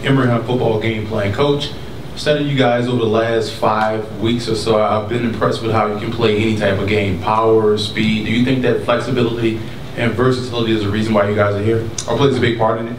Emory football game plan. Coach, studying you guys over the last 5 weeks or so, I've been impressed with how you can play any type of game, power, speed. Do you think that flexibility and versatility is the reason why you guys are here, or plays a big part in it?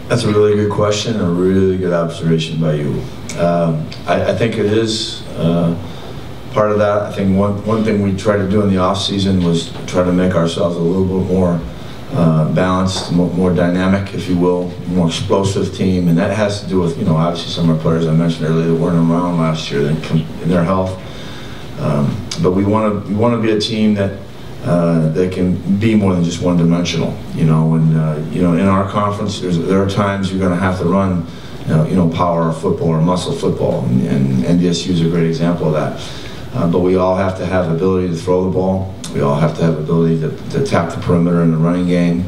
That's a really good question and a really good observation by you. I think it is part of that. I think one thing we tried to do in the off season was try to make ourselves a little bit more balanced, more dynamic, if you will, more explosive team, and that has to do with, obviously some of our players I mentioned earlier that weren't around last year in their health. But we want to be a team that can be more than just one-dimensional. In our conference, there are times you're going to have to run, power football or muscle football, and NDSU is a great example of that. But we all have to have ability to throw the ball. We all have to have ability to tap the perimeter in the running game.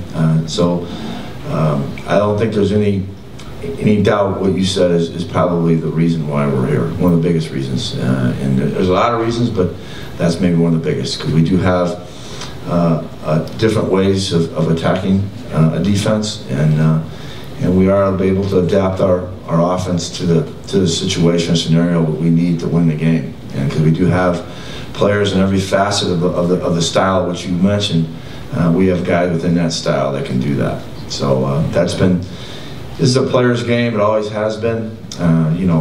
So I don't think there's any doubt what you said is probably the reason why we're here, one of the biggest reasons. And there's a lot of reasons, but that's maybe one of the biggest, because we do have different ways of attacking a defense, and we are able to adapt our offense to the situation, scenario we need to win the game. And because we do have players in every facet of the style which you mentioned, we have guys within that style that can do that. So this is a player's game. It always has been.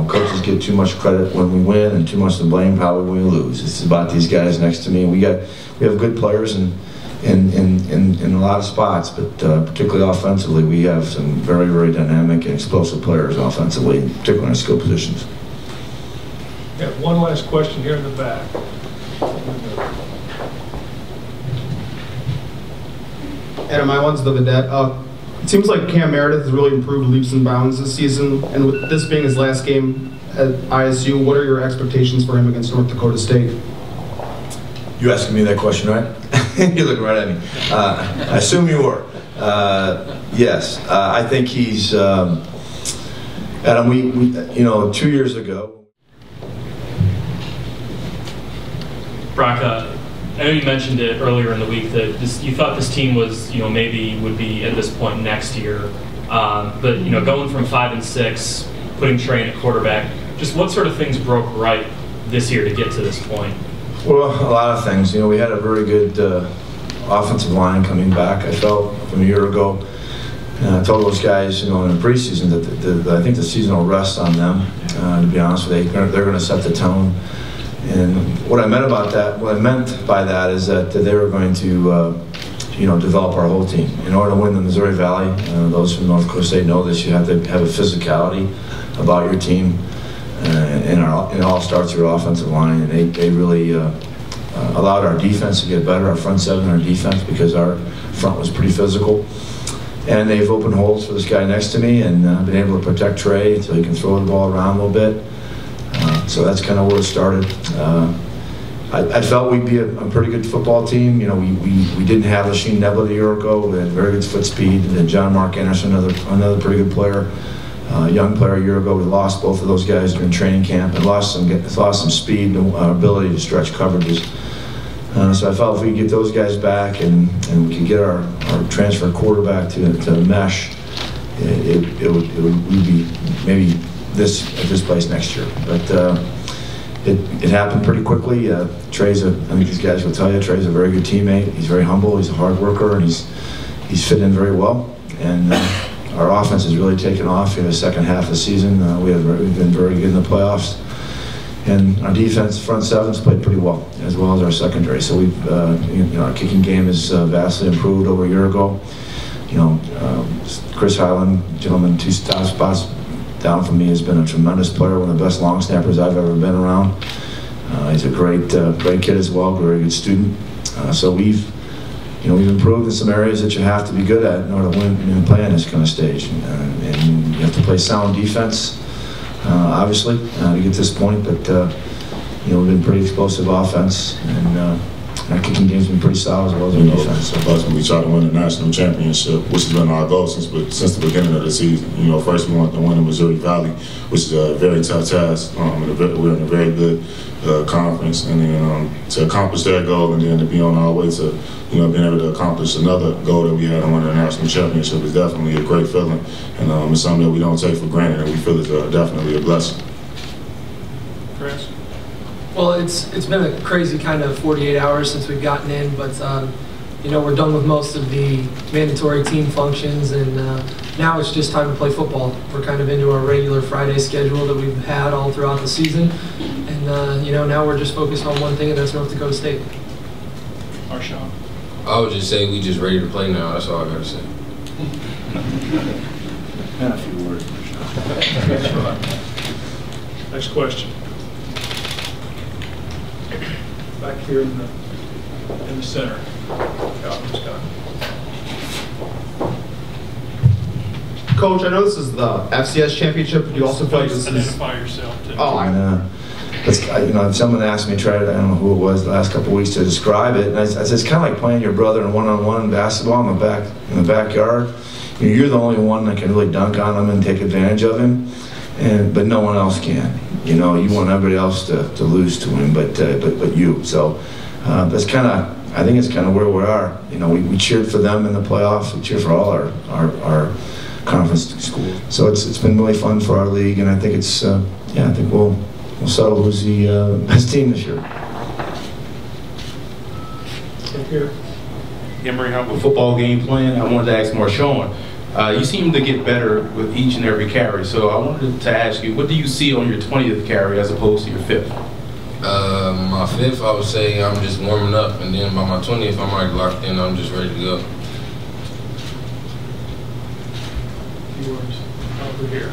Coaches get too much credit when we win and too much to blame probably when we lose. It's about these guys next to me. We have good players in a lot of spots, but particularly offensively, we have some very, very dynamic and explosive players offensively, particularly in skill positions. Got one last question here in the back. Adam, my one's the Vedette. It seems like Cam Meredith has really improved leaps and bounds this season, and with this being his last game at ISU, what are your expectations for him against North Dakota State? You asking me that question, right? You look right at me. I assume you were. Yes, I think he's. Adam, we 2 years ago. Brock, I know you mentioned it earlier in the week that you thought this team was, maybe would be at this point next year. But going from 5 and 6, putting Trey in at quarterback, just what sort of things broke right this year to get to this point? Well, a lot of things. We had a very good offensive line coming back, I felt, from a year ago. And I told those guys, in the preseason that I think the season will rest on them, to be honest with you. They're going to set the tone. And what I meant by that is that they were going to, develop our whole team. In order to win the Missouri Valley, those from North Dakota State know this, you have to have a physicality about your team. And it all starts with your offensive line, and they really allowed our defense to get better, our front seven, our defense, because our front was pretty physical. And they've opened holes for this guy next to me, and been able to protect Trey so he can throw the ball around a little bit. So that's kind of where it started. I felt we'd be a pretty good football team. We didn't have Lasheen Neblet a year ago. We had very good foot speed, and then John Mark Anderson, another pretty good player. Young player a year ago. We lost both of those guys during training camp and lost some speed and ability to stretch coverages. So I felt if we could get those guys back and we could get our transfer quarterback to mesh, we'd be maybe at this place next year. But it happened pretty quickly. Trey's I think these guys will tell you, Trey's a very good teammate. He's very humble. He's a hard worker, and he's fit in very well. And our offense has really taken off in the second half of the season. We've been very good in the playoffs. And our defense, front seven's played pretty well as our secondary. So we've, our kicking game has vastly improved over a year ago. Chris Highland, gentleman, 2 spots down from me, has been a tremendous player, one of the best long snappers I've ever been around. He's a great kid as well, very good student. So we've improved in some areas that you have to be good at in order to win and play on this kind of stage. And you have to play sound defense, obviously, to get to this point. But we've been pretty explosive offense, and Our kicking game's been pretty solid as well as our defense. Plus, we try to win the national championship, which has been our goal since the beginning of the season. First we wanted to win in Missouri Valley, which is a very tough task. We're in a very good conference, and then to accomplish that goal, and then to be on our way to being able to accomplish another goal that we had and win the national championship is definitely a great feeling, and it's something that we don't take for granted, and we feel is definitely a blessing. Chris? Well, it's been a crazy kind of 48 hours since we've gotten in, but we're done with most of the mandatory team functions, and now it's just time to play football. We're kind of into our regular Friday schedule that we've had all throughout the season, and now we're just focused on one thing, and that's North Dakota State. Marshawn? I would just say we just ready to play now. That's all I gotta say. A few words, Marshawn. Next question. Back here in the center. Calvin Scott. Coach, I know this is the FCS championship, but you also feel like this is... Identify yourself. Too. Oh, I know. If someone asked me, I don't know who it was the last couple of weeks to describe it, and I said it's kind of like playing your brother in one-on-one basketball in the backyard. You're the only one that can really dunk on him and take advantage of him, but no one else can. You want everybody else to lose to him, but you. So that's kind of, I think it's kind of where we are. We cheered for them in the playoffs. We cheered for all our conference schools. So it's been really fun for our league, and I think it's I think we'll settle who's the best team this year. Here. Emory, how about football game plan? I wanted to ask Marshawn. You seem to get better with each and every carry, so I wanted to ask you, what do you see on your 20th carry as opposed to your 5th? My 5th, I would say I'm just warming up, and then by my 20th, I'm already locked in. I'm just ready to go. Yours over here.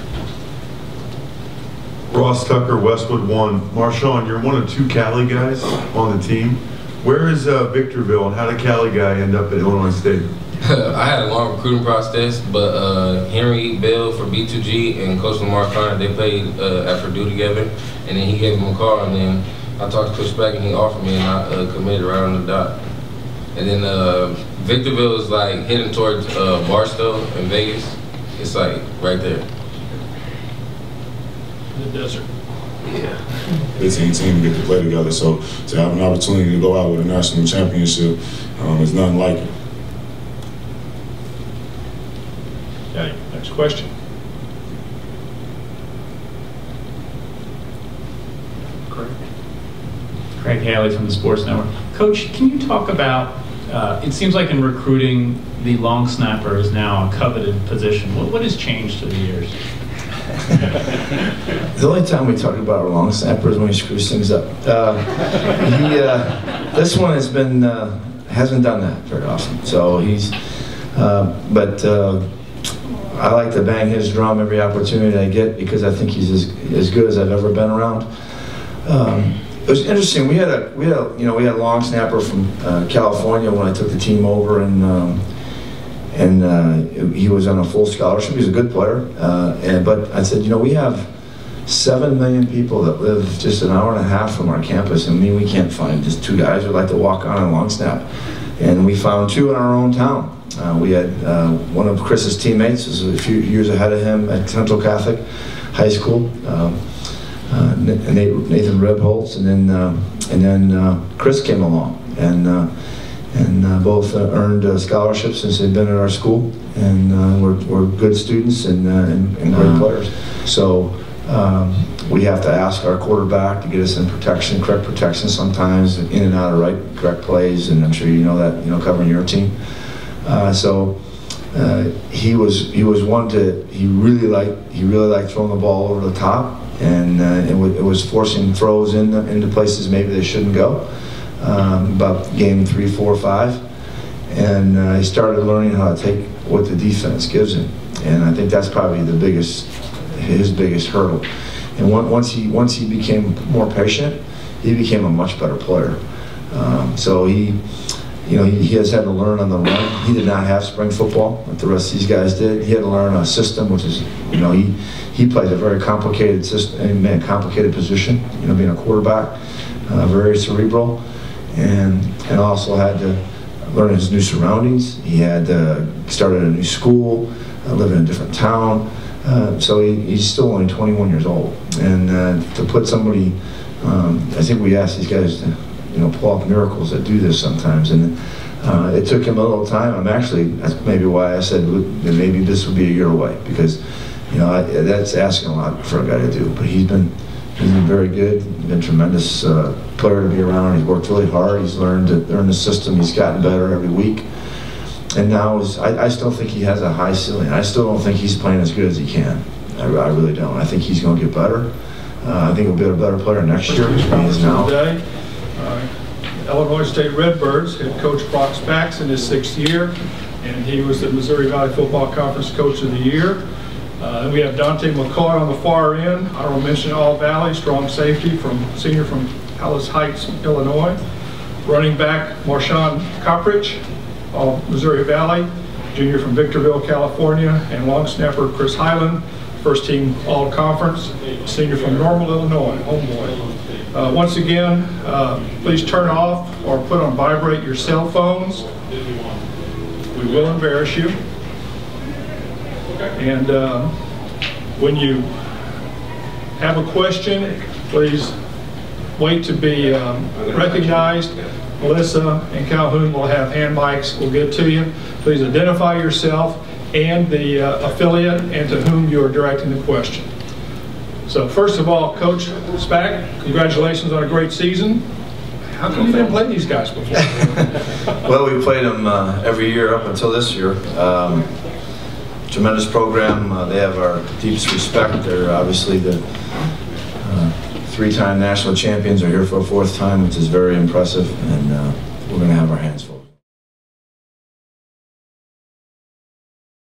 Ross Tucker, Westwood 1. Marshawn, you're one of 2 Cali guys on the team. Where is Victorville, and how did Cali guy end up at Illinois State? I had a long recruiting process, but Henry Bell for B2G and Coach Lamar Connor, they played at Purdue together, and then he gave him a call, and then I talked to Coach Speck, and he offered me, and I committed right on the dot. And then Victorville is like heading towards Barstow in Vegas. It's like right there. In the desert. Yeah. 15 team to get to play together, so to have an opportunity to go out with a national championship is nothing like it. Okay, next question. Craig Haley from the Sports Network. Coach, can you talk about, it seems like in recruiting, the long snapper is now a coveted position. What has changed through the years? The only time we talk about our long snapper is when he screws things up. This one has been, hasn't done that very often. So he's, I like to bang his drum every opportunity I get because I think he's as good as I've ever been around. It was interesting. We had a long snapper from California when I took the team over, and he was on a full scholarship. He was a good player, but I said, we have 7 million people that live just an hour and a half from our campus, and we can't find just 2 guys who'd like to walk on a long snap. And we found 2 in our own town. We had one of Chris's teammates, was a few years ahead of him at Central Catholic High School, Nathan Rebholz, and then Chris came along, and both earned scholarships since they've been at our school, and we're good students and great players. So we have to ask our quarterback to get us in protection, correct protection sometimes, in and out of correct plays, and I'm sure you know that, covering your team. He was one he really liked throwing the ball over the top, and it was forcing throws into places maybe they shouldn't go. About game 3, 4, 5, and he started learning how to take what the defense gives him, and I think that's probably his biggest hurdle. And once he became more patient, he became a much better player. So he has had to learn on the run. He did not have spring football like the rest of these guys did. He had to learn a system, which is, he plays a very complicated system, a complicated position, being a quarterback, very cerebral. and also had to learn his new surroundings. He had started a new school, lived in a different town. So he's still only 21 years old. And to put somebody, I think we ask these guys to, pull off miracles that do this sometimes. And it took him a little time. That's maybe why I said that maybe this would be a year away, because, that's asking a lot for a guy to do. But he's been very good. He's been a tremendous player to be around. He's worked really hard. He's learned the system. He's gotten better every week. And now I still think he has a high ceiling. I still don't think he's playing as good as he can. I really don't. I think he's going to get better. I think he'll be a better player next year than he is now. Today, Illinois State Redbirds head coach Brock Spax in his 6th year, and he was the Missouri Valley Football Conference Coach of the Year. Then we have Dante McCoy on the far end. Honorable mention All Valley, strong safety senior from Alice Heights, Illinois. Running back Marshawn Coppridge, all Missouri Valley, junior from Victorville, California, and long snapper Chris Highland, first team all conference, senior from Normal, Illinois, homeboy. Once again, please turn off or put on vibrate your cell phones. We will embarrass you. And when you have a question, please wait to be recognized. Melissa and Calhoun will have hand mics. We'll get to you. Please identify yourself and the affiliate and to whom you are directing the question. So first of all, Coach Spack, congratulations on a great season. How come you didn't play these guys before? Well, we played them every year up until this year. Tremendous program. They have our deepest respect. They're obviously the 3-time national champions. Are here for a 4th time, which is very impressive, and we're going to have our hands full.